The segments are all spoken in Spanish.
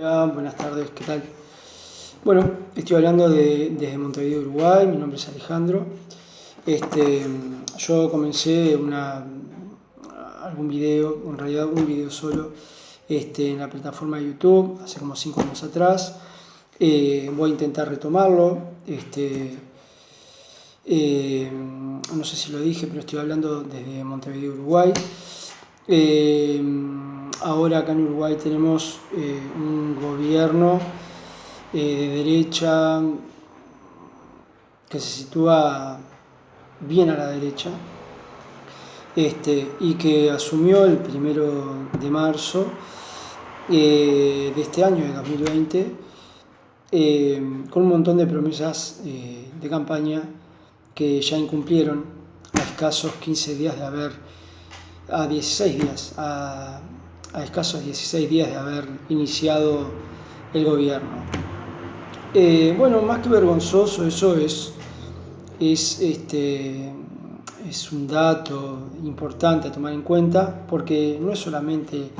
Hola, buenas tardes, ¿qué tal? Bueno, estoy hablando desde Montevideo, Uruguay. Mi nombre es Alejandro. Yo comencé algún video, en realidad un video solo, en la plataforma de YouTube hace como 5 años atrás. Voy a intentar retomarlo. No sé si lo dije, pero estoy hablando desde Montevideo, Uruguay. Ahora acá en Uruguay tenemos un gobierno de derecha que se sitúa bien a la derecha, y que asumió el 1 de marzo de este año, de 2020, con un montón de promesas de campaña que ya incumplieron a escasos 15 días de haber, a 16 días, a escasos 16 días de haber iniciado el gobierno. Bueno, más que vergonzoso, eso es un dato importante a tomar en cuenta, porque no es solamente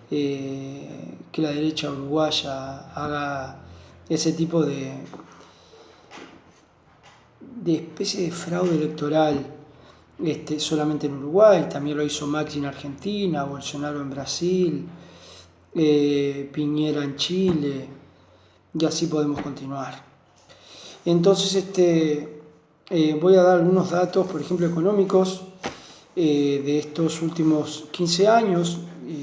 que la derecha uruguaya haga ese tipo de especie de fraude electoral solamente en Uruguay. También lo hizo Macri en Argentina, Bolsonaro en Brasil, Piñera en Chile, y así podemos continuar. Entonces, voy a dar algunos datos, por ejemplo, económicos de estos últimos 15 años,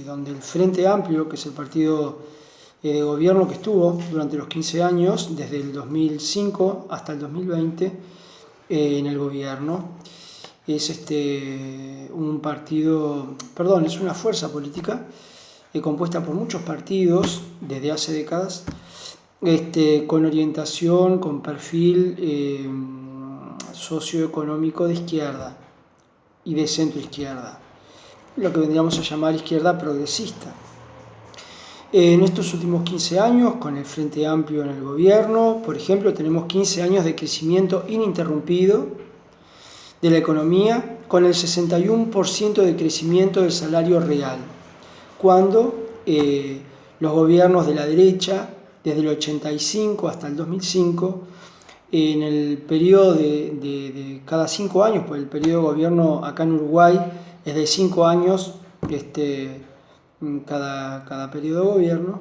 donde el Frente Amplio, que es el partido de gobierno que estuvo durante los 15 años, desde el 2005 hasta el 2020, en el gobierno, es un partido, perdón, es una fuerza política compuesta por muchos partidos desde hace décadas, con orientación, con perfil socioeconómico de izquierda y de centro izquierda, lo que vendríamos a llamar izquierda progresista. En estos últimos 15 años, con el Frente Amplio en el gobierno, por ejemplo, tenemos 15 años de crecimiento ininterrumpido de la economía, con el 61% de crecimiento del salario real, cuando los gobiernos de la derecha, desde el 85 hasta el 2005, en el periodo de cada 5 años, pues el periodo de gobierno acá en Uruguay es de 5 años, cada periodo de gobierno.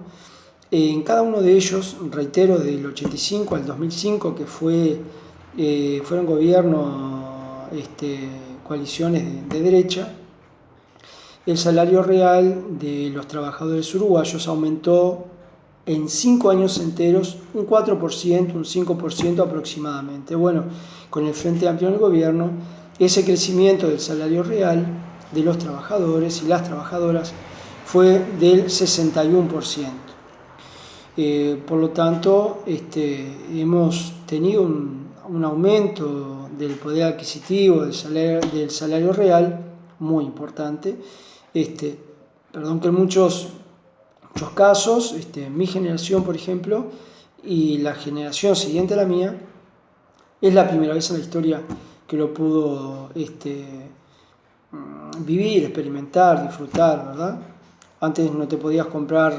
En cada uno de ellos, reitero, del 85 al 2005, que fueron gobiernos, coaliciones de derecha, el salario real de los trabajadores uruguayos aumentó en 5 años enteros un 4%, un 5% aproximadamente. Bueno, con el Frente Amplio en el gobierno, ese crecimiento del salario real de los trabajadores y las trabajadoras fue del 61%. Por lo tanto, hemos tenido un aumento del poder adquisitivo, del salario real muy importante. Perdón que en muchos casos, mi generación, por ejemplo, y la generación siguiente a la mía, es la primera vez en la historia que lo pudo vivir, experimentar, disfrutar, ¿verdad? Antes no te podías comprar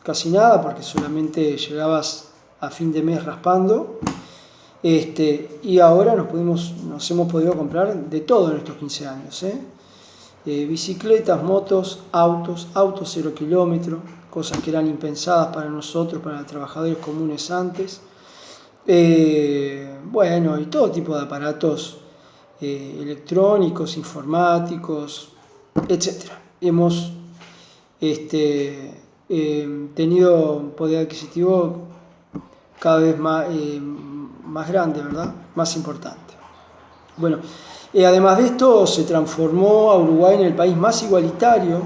casi nada porque solamente llegabas a fin de mes raspando, y ahora nos hemos podido comprar de todo en estos 15 años, bicicletas, motos, autos 0 kilómetros, cosas que eran impensadas para nosotros, para los trabajadores comunes antes. Bueno, y todo tipo de aparatos electrónicos, informáticos, etc. Hemos tenido un poder adquisitivo cada vez más grande, ¿verdad? Más importante. Bueno, además de esto, se transformó a Uruguay en el país más igualitario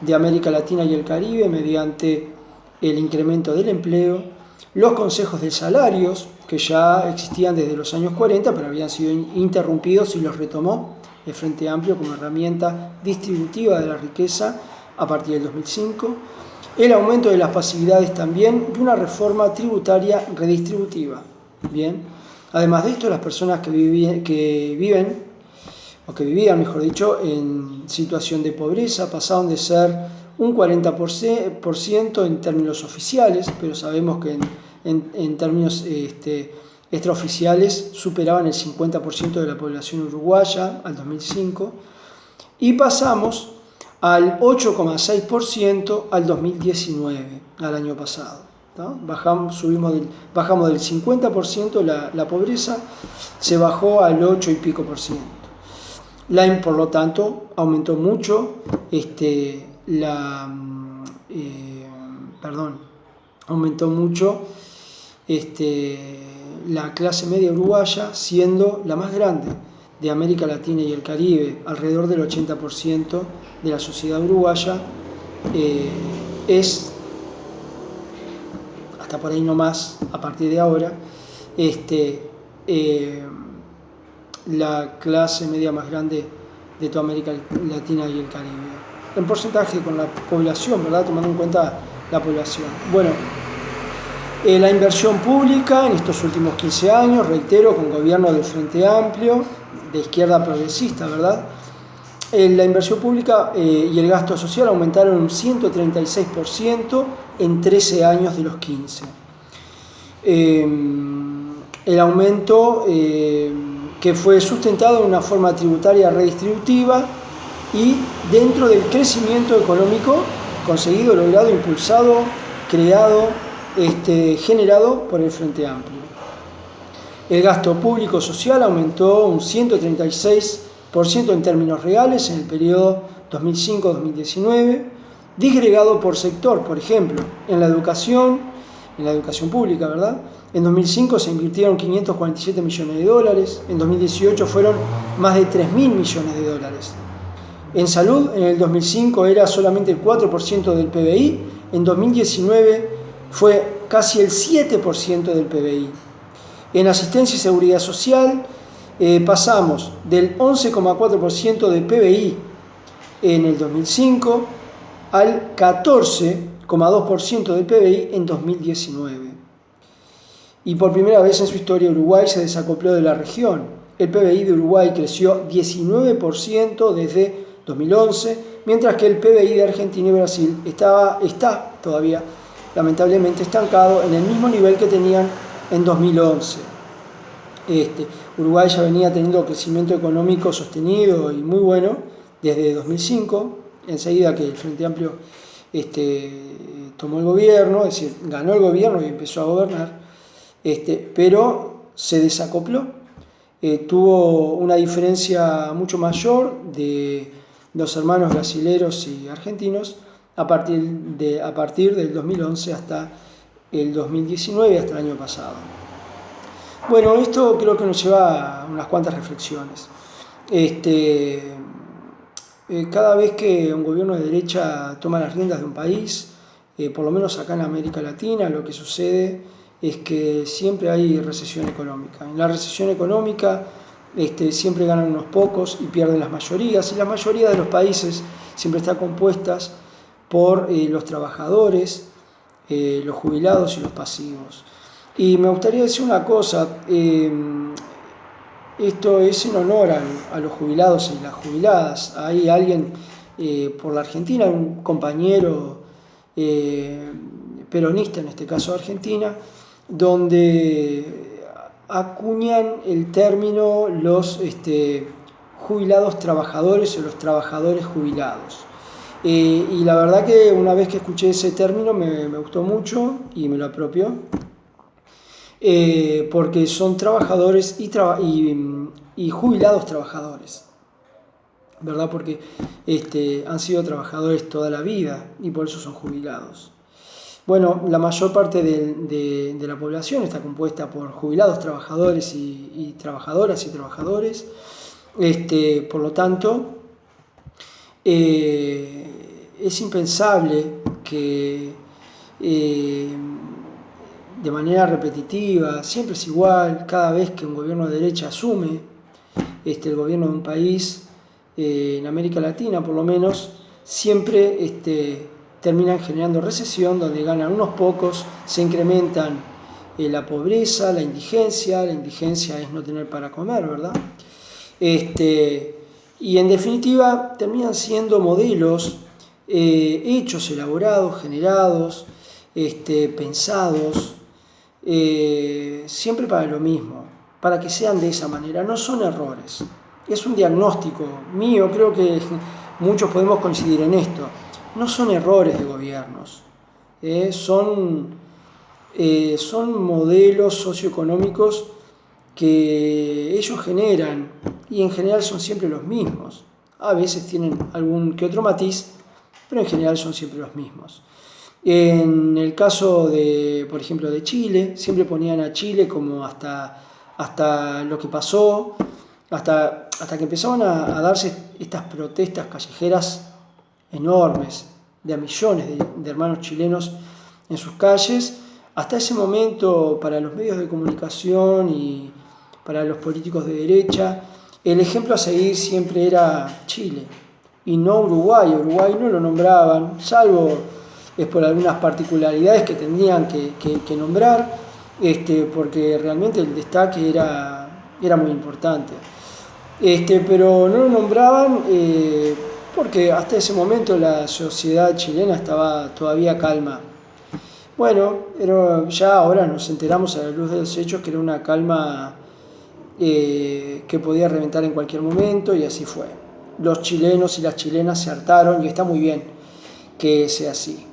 de América Latina y el Caribe mediante el incremento del empleo, los consejos de salarios, que ya existían desde los años 40, pero habían sido interrumpidos y los retomó el Frente Amplio como herramienta distributiva de la riqueza a partir del 2005, el aumento de las pasividades también y una reforma tributaria redistributiva. Bien, además de esto, las personas que vivían, mejor dicho, en situación de pobreza pasaron de ser un 40% en términos oficiales, pero sabemos que en términos extraoficiales superaban el 50% de la población uruguaya al 2005, y pasamos al 8,6% al 2019, al año pasado, ¿no? Bajamos del 50% la pobreza, se bajó al 8 y pico por ciento. Por lo tanto, aumentó mucho aumentó mucho la clase media uruguaya, siendo la más grande de América Latina y el Caribe. Alrededor del 80% de la sociedad uruguaya es, hasta por ahí no más, a partir de ahora, la clase media más grande de toda América Latina y el Caribe. En porcentaje con la población, ¿verdad? Tomando en cuenta la población. Bueno, la inversión pública en estos últimos 15 años, reitero, con gobierno del Frente Amplio, de izquierda progresista, ¿verdad? La inversión pública y el gasto social aumentaron un 136% en 13 años de los 15. El aumento que fue sustentado en una forma tributaria redistributiva y dentro del crecimiento económico conseguido, logrado, impulsado, creado, generado por el Frente Amplio. El gasto público social aumentó un 136% en términos reales en el periodo 2005-2019, disgregado por sector. Por ejemplo, en la educación pública, ¿verdad? En 2005 se invirtieron 547 millones de dólares, en 2018 fueron más de 3.000 millones de dólares. En salud, en el 2005 era solamente el 4% del PBI, en 2019 fue casi el 7% del PBI. En asistencia y seguridad social pasamos del 11,4% del PBI en el 2005 al 14,2% del PBI en 2019. Y por primera vez en su historia Uruguay se desacopló de la región. El PBI de Uruguay creció 19% desde 2011, mientras que el PBI de Argentina y Brasil está todavía lamentablemente estancado en el mismo nivel que tenían en 2011. Uruguay ya venía teniendo crecimiento económico sostenido y muy bueno desde 2005, enseguida que el Frente Amplio tomó el gobierno, es decir, ganó el gobierno y empezó a gobernar, pero se desacopló, tuvo una diferencia mucho mayor de los hermanos brasileros y argentinos a partir del 2011 hasta el 2019, hasta el año pasado. Bueno, esto creo que nos lleva a unas cuantas reflexiones. Cada vez que un gobierno de derecha toma las riendas de un país, por lo menos acá en América Latina, lo que sucede es que siempre hay recesión económica. En la recesión económica siempre ganan unos pocos y pierden las mayorías, y la mayoría de los países siempre está compuestas por los trabajadores, los jubilados y los pasivos. Y me gustaría decir una cosa, esto es en honor a los jubilados y las jubiladas. Hay alguien por la Argentina, un compañero peronista, en este caso de Argentina, donde acuñan el término los jubilados trabajadores o los trabajadores jubilados. Y la verdad que una vez que escuché ese término me gustó mucho y me lo apropió, porque son trabajadores y jubilados trabajadores, ¿verdad? Porque han sido trabajadores toda la vida y por eso son jubilados. Bueno, la mayor parte de la población está compuesta por jubilados trabajadores y trabajadoras y trabajadores. Por lo tanto, es impensable que de manera repetitiva, siempre es igual, cada vez que un gobierno de derecha asume el gobierno de un país, en América Latina por lo menos, siempre terminan generando recesión, donde ganan unos pocos, se incrementan la pobreza, la indigencia es no tener para comer, ¿verdad? Y en definitiva terminan siendo modelos hechos elaborados, generados, pensados, siempre para lo mismo, para que sean de esa manera. No son errores, es un diagnóstico mío, creo que muchos podemos coincidir en esto. No son errores de gobiernos, son modelos socioeconómicos que ellos generan y en general son siempre los mismos. A veces tienen algún que otro matiz, pero en general son siempre los mismos. En el caso de, por ejemplo, de Chile, siempre ponían a Chile como hasta lo que pasó, hasta que empezaban a darse estas protestas callejeras enormes de a millones de hermanos chilenos en sus calles. Hasta ese momento, para los medios de comunicación y para los políticos de derecha, el ejemplo a seguir siempre era Chile y no Uruguay. Uruguay no lo nombraban, salvo por algunas particularidades que tendrían que nombrar, porque realmente el destaque era muy importante. Pero no lo nombraban porque hasta ese momento la sociedad chilena estaba todavía calma. Bueno, pero ya ahora nos enteramos a la luz de los hechos que era una calma que podía reventar en cualquier momento, y así fue. Los chilenos y las chilenas se hartaron, y está muy bien que sea así.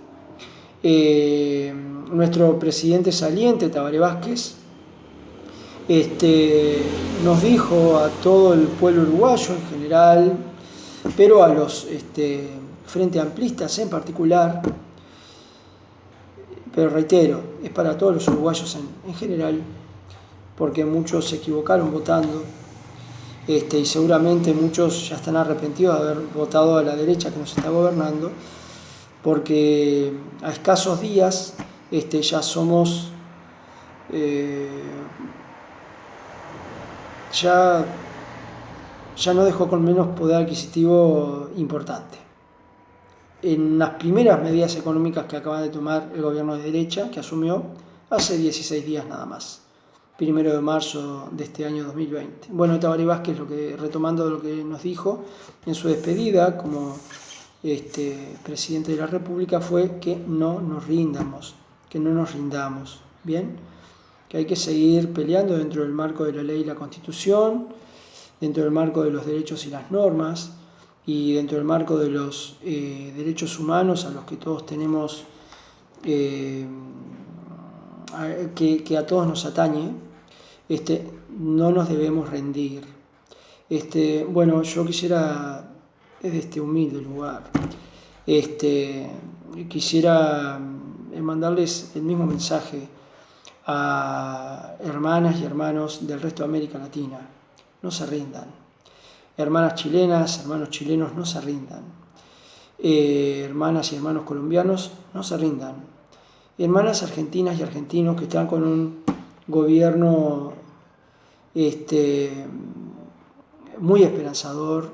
Nuestro presidente saliente, Tabaré Vázquez, nos dijo a todo el pueblo uruguayo en general, pero a los frente amplistas en particular, pero reitero, es para todos los uruguayos en general, porque muchos se equivocaron votando, y seguramente muchos ya están arrepentidos de haber votado a la derecha que nos está gobernando, porque a escasos días ya somos ya no dejó con menos poder adquisitivo importante. En las primeras medidas económicas que acaba de tomar el gobierno de derecha, que asumió hace 16 días nada más, 1 de marzo de este año 2020. Bueno, Tabaré Vázquez, retomando lo que nos dijo en su despedida como presidente de la República, fue que no nos rindamos, ¿bien? Que hay que seguir peleando dentro del marco de la ley y la Constitución, dentro del marco de los derechos y las normas, y dentro del marco de los derechos humanos a los que todos tenemos, que a todos nos atañe. No nos debemos rendir. Bueno, yo quisiera, desde este humilde lugar, quisiera mandarles el mismo mensaje a hermanas y hermanos del resto de América Latina. No se rindan. Hermanas chilenas, hermanos chilenos, no se rindan. Hermanas y hermanos colombianos, no se rindan. Hermanas argentinas y argentinos que están con un gobierno muy esperanzador,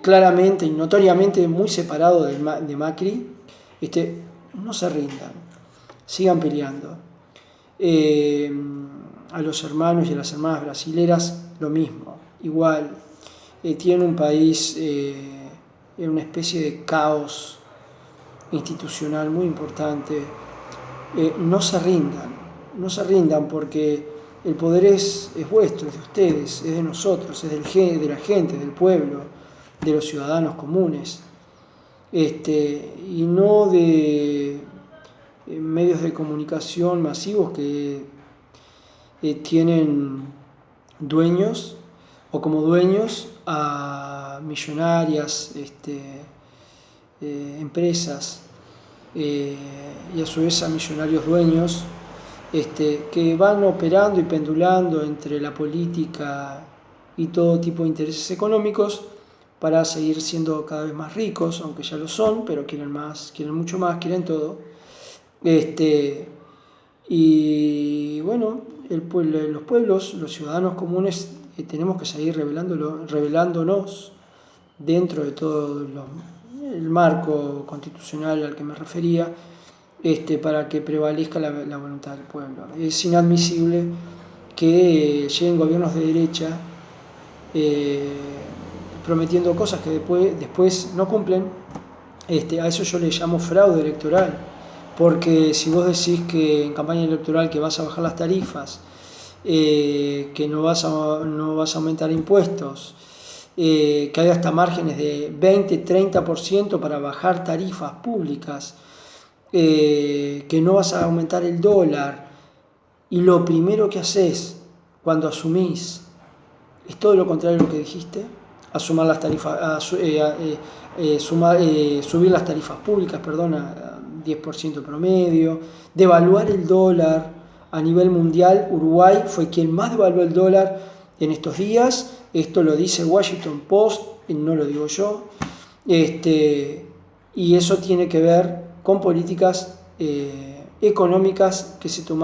claramente y notoriamente muy separado de Macri, no se rindan, sigan peleando. A los hermanos y a las hermanas brasileras lo mismo, igual. Tienen un país en una especie de caos institucional muy importante. No se rindan porque el poder es vuestro, es de ustedes, es de nosotros, es de la gente, del pueblo, de los ciudadanos comunes, y no de medios de comunicación masivos que tienen dueños o como dueños a millonarias empresas, y a su vez a millonarios dueños que van operando y pendulando entre la política y todo tipo de intereses económicos para seguir siendo cada vez más ricos, aunque ya lo son, pero quieren más, quieren mucho más, quieren todo. Y bueno, los pueblos, los ciudadanos comunes, tenemos que seguir revelándonos dentro de todo el marco constitucional al que me refería, para que prevalezca la voluntad del pueblo. Es inadmisible que lleguen gobiernos de derecha prometiendo cosas que después no cumplen. A eso yo le llamo fraude electoral, porque si vos decís que en campaña electoral que vas a bajar las tarifas, que no vas a aumentar impuestos, que hay hasta márgenes de 20-30% para bajar tarifas públicas, que no vas a aumentar el dólar, y lo primero que haces cuando asumís es todo lo contrario de lo que dijiste, subir las tarifas públicas, a 10% promedio, devaluar el dólar a nivel mundial. Uruguay fue quien más devaluó el dólar en estos días, esto lo dice el Washington Post, no lo digo yo, y eso tiene que ver con políticas económicas que se tomaron